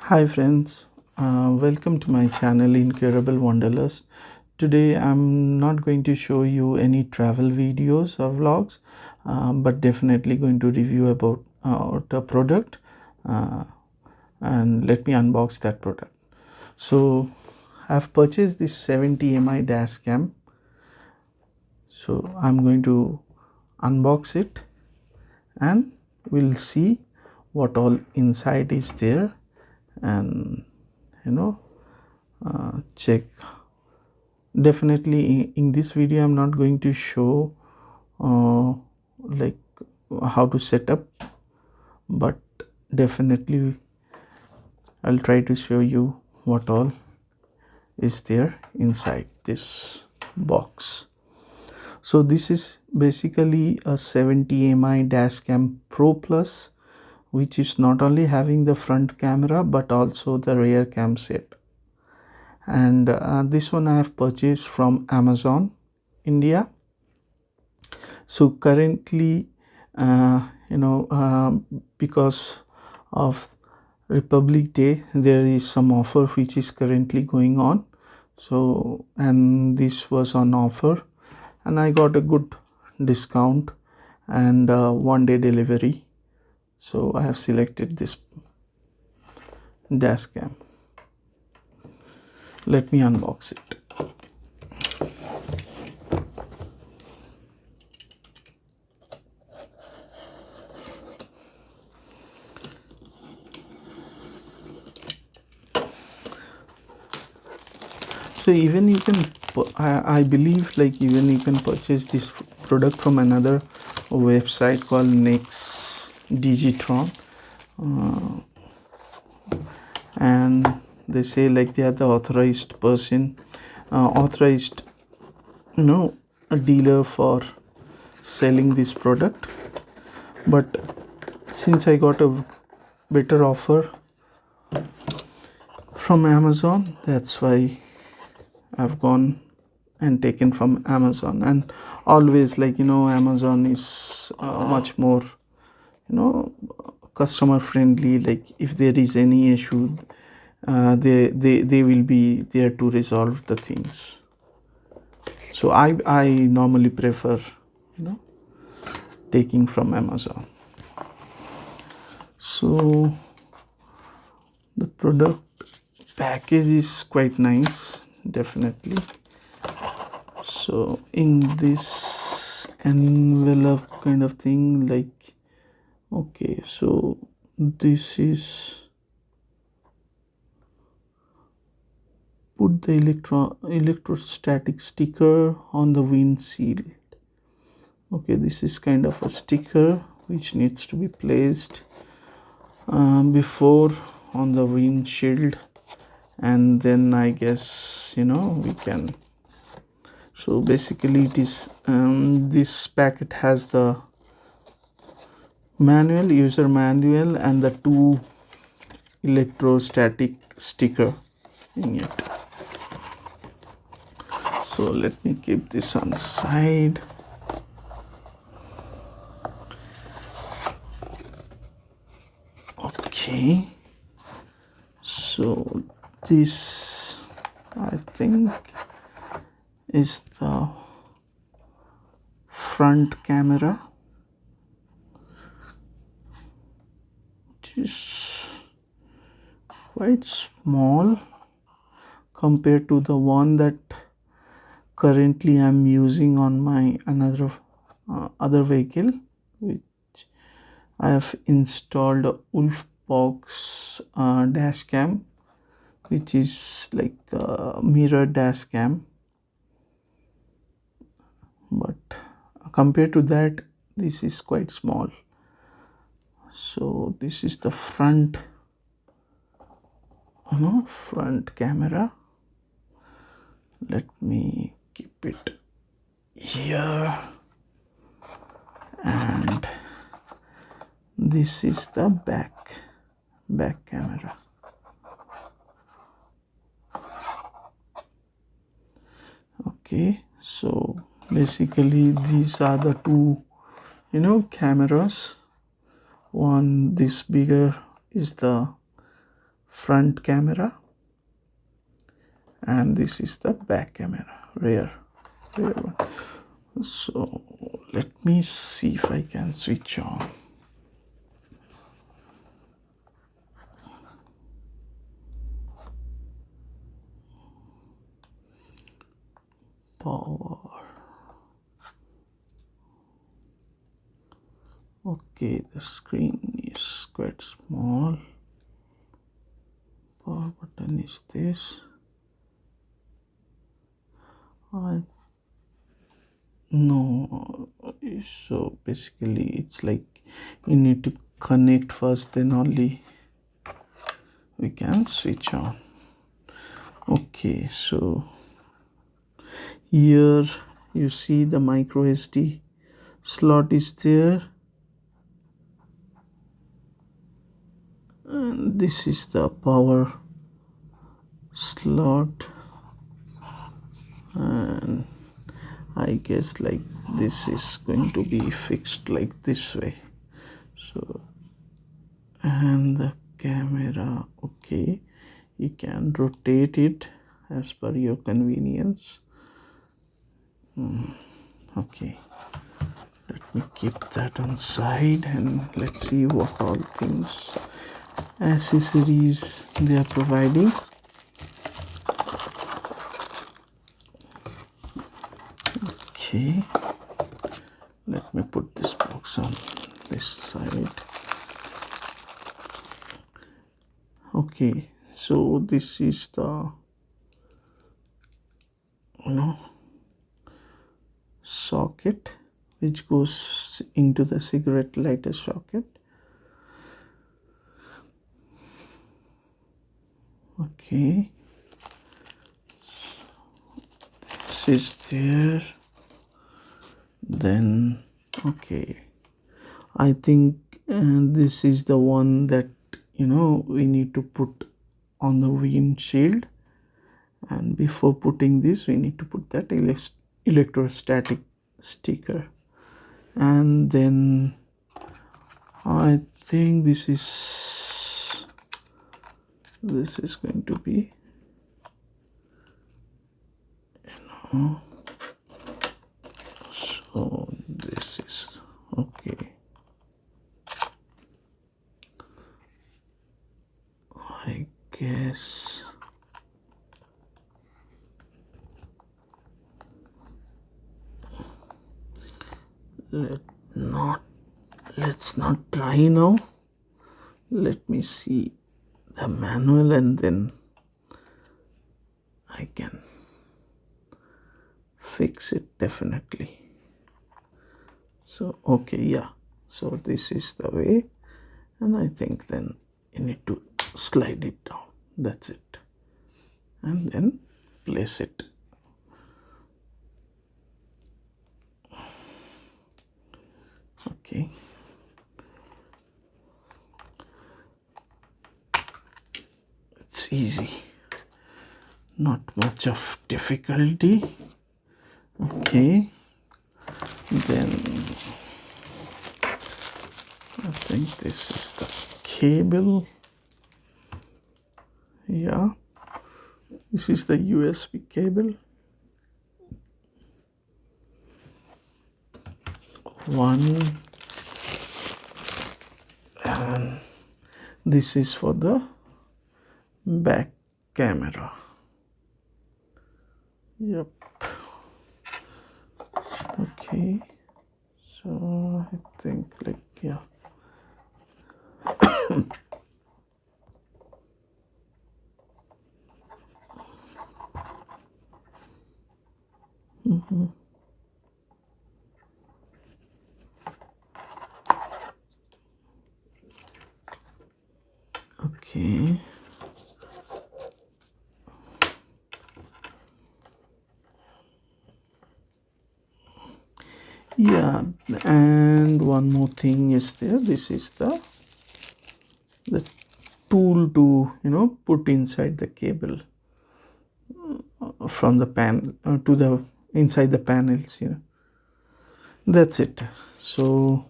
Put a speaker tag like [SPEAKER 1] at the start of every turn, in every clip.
[SPEAKER 1] Hi friends, welcome to my channel Incurablewonderlust. Today I'm not going to show you any travel videos or vlogs, but definitely going to review about the product uh, and let me unbox that product. So I've purchased this 70 mi dashcam. So I'm going to unbox it and we'll see what all inside is there and you know check. Definitely in this video I'm not going to show like how to set up, but definitely I'll try to show you what all is there inside this box. So this is basically a 70 mi dashcam Pro Plus, which is not only having the front camera but also the rear cam set. And this one I have purchased from Amazon India. So currently because of Republic Day there is some offer which is currently going on. So and this was on offer and I got a good discount and 1 day delivery. So I have selected this dash cam. Let me unbox it. So even you can I believe like even you can purchase this product from another website called Next Digitron, and they say like they are the authorized person, authorized a dealer for selling this product. But since I got a better offer from Amazon, that's why I've gone and taken from Amazon. And always Amazon is much more customer friendly. Like if there is any issue, they will be there to resolve the things. So I normally prefer taking from Amazon. So the product package is quite nice, definitely. So in this envelope kind of thing, like, okay, so this is put the electrostatic sticker on the windshield. Okay, this is kind of a sticker which needs to be placed before on the windshield, and then I guess we can. So basically it is this packet has the user manual and the two electrostatic sticker in it. So let me keep this on the side. Okay, so this I think is the front camera, which is quite small compared to the one that currently I'm using on my other vehicle, which I have installed a Wolfbox dash cam, which is like a mirror dash cam. But compared to that, this is quite small. So this is the front camera. Let me keep it here, and this is the back camera. Okay, so basically these are the two cameras. One, this bigger, is the front camera, and this is the back camera, rear one. So let me see if I can switch on. Power. Okay, the screen is quite small. Power button is this. No, so basically it's like you need to connect first, then only we can switch on. Okay, so here you see the micro SD slot is there, and this is the power slot, and I guess like this is going to be fixed like this way. So, and the camera, okay, you can rotate it as per your convenience. Okay, let me keep that on side, and let's see what all things, accessories they are providing. Okay, let me put this box on this side. Okay, so this is the socket which goes into the cigarette lighter socket. Okay, this is there. Then okay, I think this is the one that we need to put on the windshield, and before putting this we need to put that electrostatic sticker, and then I think this is going to be so this is okay. I guess let's not try now. Let me see the manual, and then I can fix it definitely. So okay, yeah, so this is the way, and I think then you need to slide it down, that's it, and then place it. Okay, it's easy, not much of difficulty. Okay, then I think this is the cable. Yeah, this is the USB cable. One, and this is for the back camera. Yep. Okay, so I think like, yeah. Okay. Yeah, and one more thing is there. This is the tool to put inside the cable from the pan to the inside the panels. That's it. So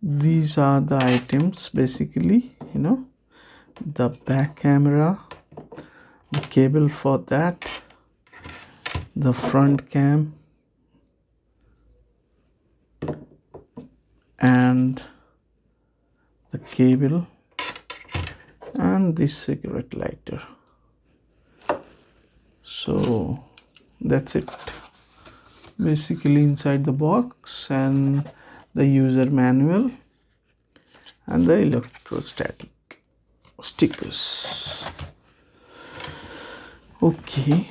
[SPEAKER 1] these are the items basically the back camera, the cable for that, the front cam, and the cable, and this cigarette lighter. So that's it basically inside the box, and the user manual and the electrostatic stickers. Okay,